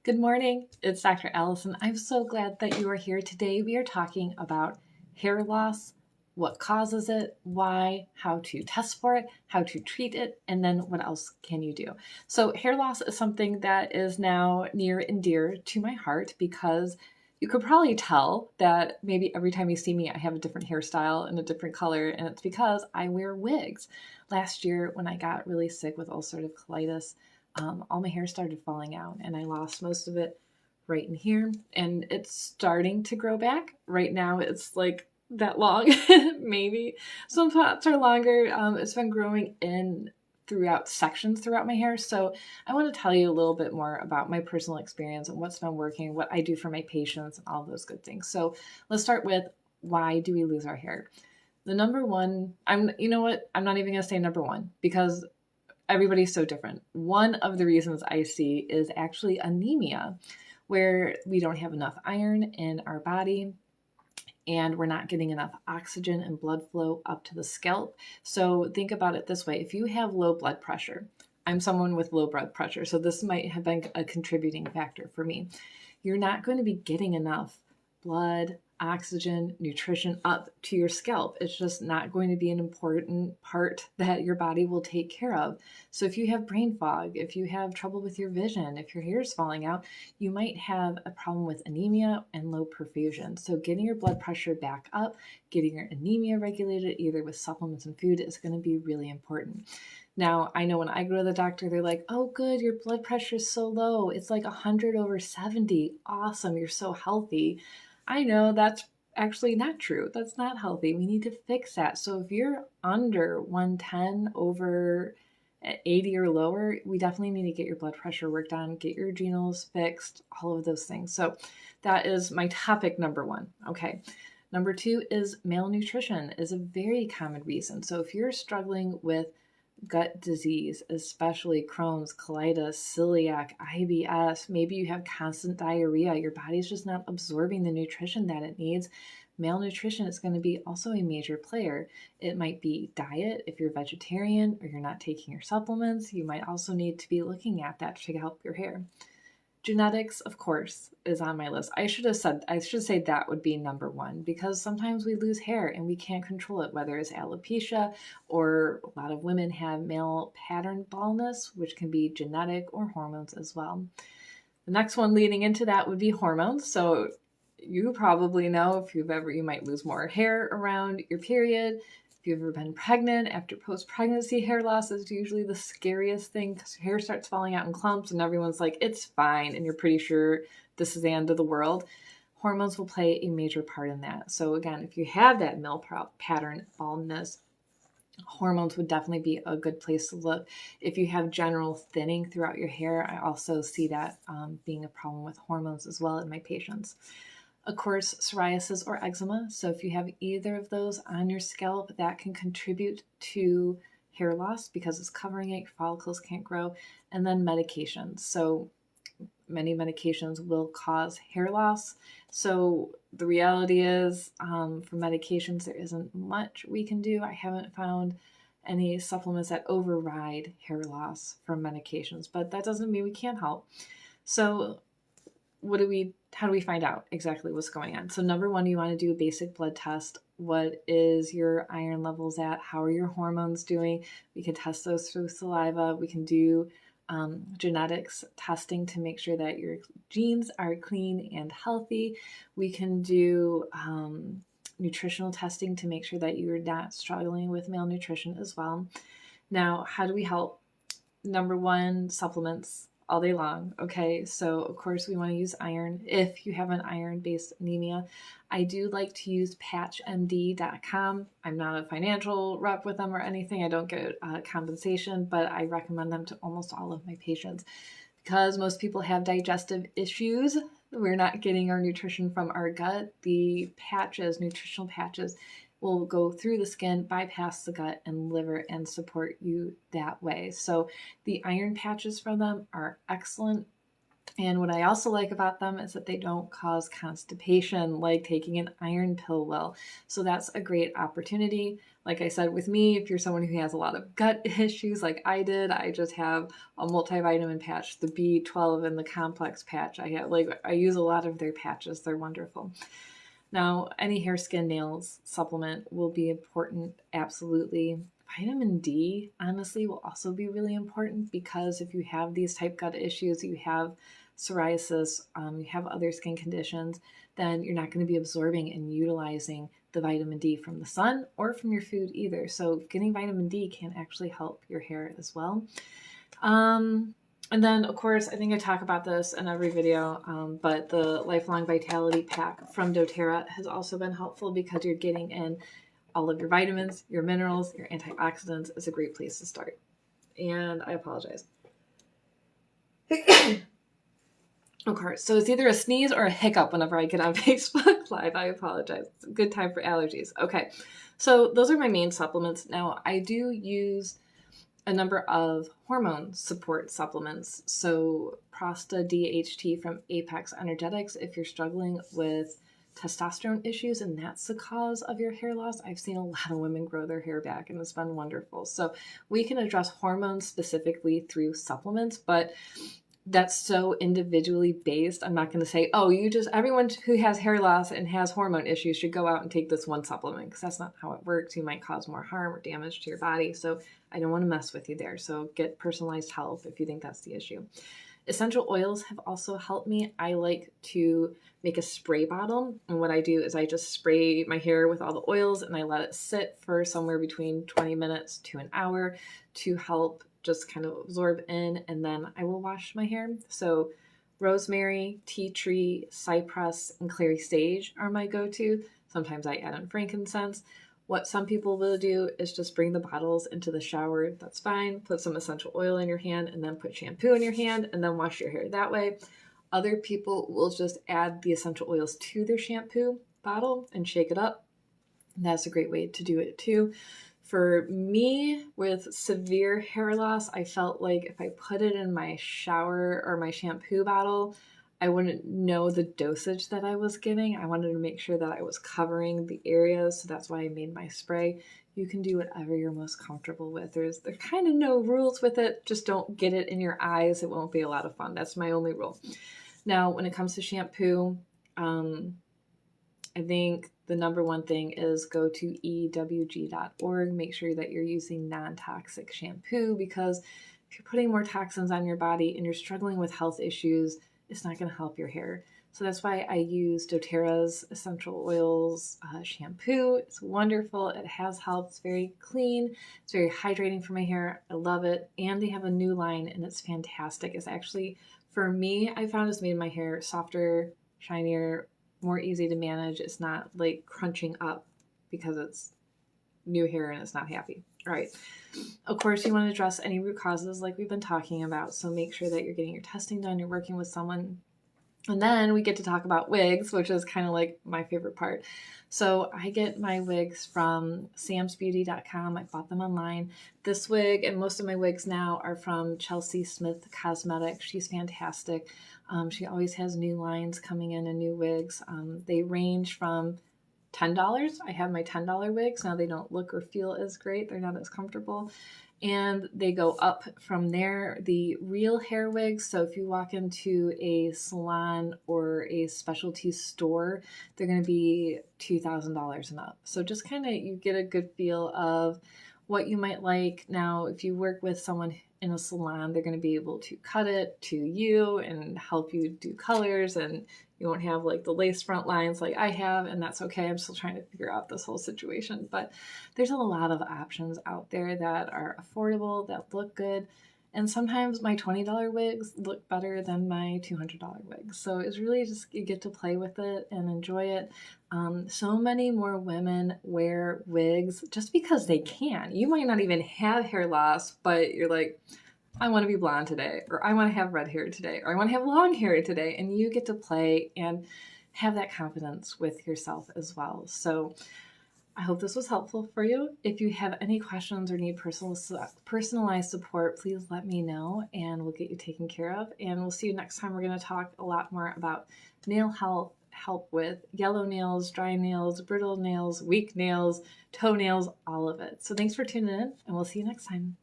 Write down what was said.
Good morning, it's Dr. Allison. I'm so glad that you are here today. We are talking about hair loss, what causes it, why, how to test for it, how to treat it, and then what else can you do. So hair loss is something that is now near and dear to my heart because you could probably tell that maybe every time you see me, I have a different hairstyle and a different color, and it's because I wear wigs. Last year, when I got really sick with ulcerative colitis, all my hair started falling out and I lost most of it right in here. And it's starting to grow back. Right now, it's like that long, maybe. Some spots are longer. It's been growing in throughout sections throughout my hair. So I want to tell you a little bit more about my personal experience and what's been working, what I do for my patients, and all those good things. So let's start with, why do we lose our hair? The number one, you know what? I'm not even going to say number one because everybody's so different. One of the reasons I see is actually anemia, where we don't have enough iron in our body and we're not getting enough oxygen and blood flow up to the scalp. So think about it this way. If you have low blood pressure, I'm someone with low blood pressure, so this might have been a contributing factor for me. You're not going to be getting enough blood, oxygen, nutrition up to your scalp. It's just not going to be an important part that your body will take care of. So if you have brain fog, if you have trouble with your vision, if your hair is falling out, you might have a problem with anemia and low perfusion. So getting your blood pressure back up, getting your anemia regulated, either with supplements and food, is going to be really important. Now, I know when I go to the doctor, they're like, oh, good, your blood pressure is so low. It's like 100/70. Awesome, you're so healthy. I know that's actually not true. That's not healthy. We need to fix that. So if you're under 110/80 or lower, we definitely need to get your blood pressure worked on, get your adrenals fixed, all of those things. So that is my topic number one. Okay. Number two is malnutrition is a very common reason. So if you're struggling with gut disease, especially Crohn's, colitis, celiac, IBS. Maybe you have constant diarrhea. Your body's just not absorbing the nutrition that it needs. Malnutrition is going to be also a major player. It might be diet. If you're vegetarian or you're not taking your supplements, you might also need to be looking at that to help your hair. Genetics, of course, is on my list. I should say that would be number one because sometimes we lose hair and we can't control it, whether it's alopecia or a lot of women have male pattern baldness, which can be genetic or hormones as well. The next one leading into that would be hormones. So you probably know if you might lose more hair around your period. If you've ever been pregnant, after post-pregnancy hair loss is usually the scariest thing because your hair starts falling out in clumps and everyone's like, it's fine, and you're pretty sure this is the end of the world. Hormones will play a major part in that. So again, if you have that male pattern baldness, hormones would definitely be a good place to look. If you have general thinning throughout your hair, I also see that being a problem with hormones as well in my patients. Of course, psoriasis or eczema. So if you have either of those on your scalp, that can contribute to hair loss because it's covering it, your follicles can't grow. And then medications. So many medications will cause hair loss. So the reality is, for medications, there isn't much we can do. I haven't found any supplements that override hair loss from medications, but that doesn't mean we can't help. So how do we find out exactly what's going on? So number one, you want to do a basic blood test. What is your iron levels at? How are your hormones doing? We can test those through saliva. We can do genetics testing to make sure that your genes are clean and healthy. We can do nutritional testing to make sure that you're not struggling with malnutrition as well. Now, how do we help? Number one, supplements all day long. Okay, so of course we want to use iron if you have an iron-based anemia. I do like to use patchmd.com. I'm not a financial rep with them or anything. I don't get compensation, but I recommend them to almost all of my patients because most people have digestive issues. We're not getting our nutrition from our gut. The patches, nutritional patches, will go through the skin, bypass the gut and liver, and support you that way. So the iron patches from them are excellent. And what I also like about them is that they don't cause constipation like taking an iron pill will. So that's a great opportunity. Like I said, with me, if you're someone who has a lot of gut issues like I did, I just have a multivitamin patch, the B12 and the complex patch. I use a lot of their patches. They're wonderful. Now, any hair, skin, nails supplement will be important, absolutely. Vitamin D, honestly, will also be really important because if you have these type gut issues, you have psoriasis, you have other skin conditions, then you're not going to be absorbing and utilizing the vitamin D from the sun or from your food either. So getting vitamin D can actually help your hair as well. And then, of course, I think I talk about this in every video, but the Lifelong Vitality Pack from doTERRA has also been helpful because you're getting in all of your vitamins, your minerals, your antioxidants. It's a great place to start. And I apologize. Okay, so it's either a sneeze or a hiccup whenever I get on Facebook Live. I apologize. It's a good time for allergies. Okay, so those are my main supplements. Now, I do use a number of hormone support supplements. So Prosta DHT from Apex Energetics, if you're struggling with testosterone issues and that's the cause of your hair loss, I've seen a lot of women grow their hair back and it's been wonderful. So we can address hormones specifically through supplements, but that's so individually based. I'm not going to say, oh, everyone who has hair loss and has hormone issues should go out and take this one supplement, because that's not how it works. You might cause more harm or damage to your body. So I don't want to mess with you there. So get personalized help if you think that's the issue. Essential oils have also helped me. I like to make a spray bottle. And what I do is I just spray my hair with all the oils and I let it sit for somewhere between 20 minutes to an hour to help just kind of absorb in, and then I will wash my hair. So rosemary, tea tree, cypress, and clary sage are my go-to. Sometimes I add in frankincense. What some people will do is just bring the bottles into the shower. That's fine. Put some essential oil in your hand and then put shampoo in your hand and then wash your hair that way. Other people will just add the essential oils to their shampoo bottle and shake it up. And that's a great way to do it too. For me, with severe hair loss, I felt like if I put it in my shower or my shampoo bottle, I wouldn't know the dosage that I was getting. I wanted to make sure that I was covering the areas, so that's why I made my spray. You can do whatever you're most comfortable with. There's kind of no rules with it. Just don't get it in your eyes. It won't be a lot of fun. That's my only rule. Now, when it comes to shampoo, I think the number one thing is go to ewg.org. Make sure that you're using non-toxic shampoo, because if you're putting more toxins on your body and you're struggling with health issues, it's not going to help your hair. So that's why I use doTERRA's essential oils shampoo. It's wonderful. It has helped. It's very clean. It's very hydrating for my hair. I love it. And they have a new line and it's fantastic. It's actually, for me, I found it's made my hair softer, shinier, more easy to manage. It's not like crunching up because it's new hair and it's not happy. All right. Of course, you want to address any root causes like we've been talking about. So make sure that you're getting your testing done. You're working with someone. And then we get to talk about wigs, which is kind of like my favorite part. So I get my wigs from samsbeauty.com. I bought them online. This wig and most of my wigs now are from Chelsea Smith Cosmetics. She's fantastic. She always has new lines coming in and new wigs. They range from $10. I have my $10 wigs. Now they don't look or feel as great. They're not as comfortable. And they go up from there. The real hair wigs, so if you walk into a salon or a specialty store, they're going to be $2,000 and up. So just kind of, you get a good feel of what you might like. Now, if you work with someone in a salon, they're going to be able to cut it to you and help you do colors, and you won't have like the lace front lines like I have, and that's okay. I'm still trying to figure out this whole situation, but there's a lot of options out there that are affordable, that look good. And sometimes my $20 wigs look better than my $200 wigs. So it's really just, you get to play with it and enjoy it. So many more women wear wigs just because they can. You might not even have hair loss, but you're like, I want to be blonde today, or I want to have red hair today, or I want to have long hair today. And you get to play and have that confidence with yourself as well. So I hope this was helpful for you. If you have any questions or need personalized support, please let me know and we'll get you taken care of. And we'll see you next time. We're going to talk a lot more about nail health, help with yellow nails, dry nails, brittle nails, weak nails, toenails, all of it. So thanks for tuning in, and we'll see you next time.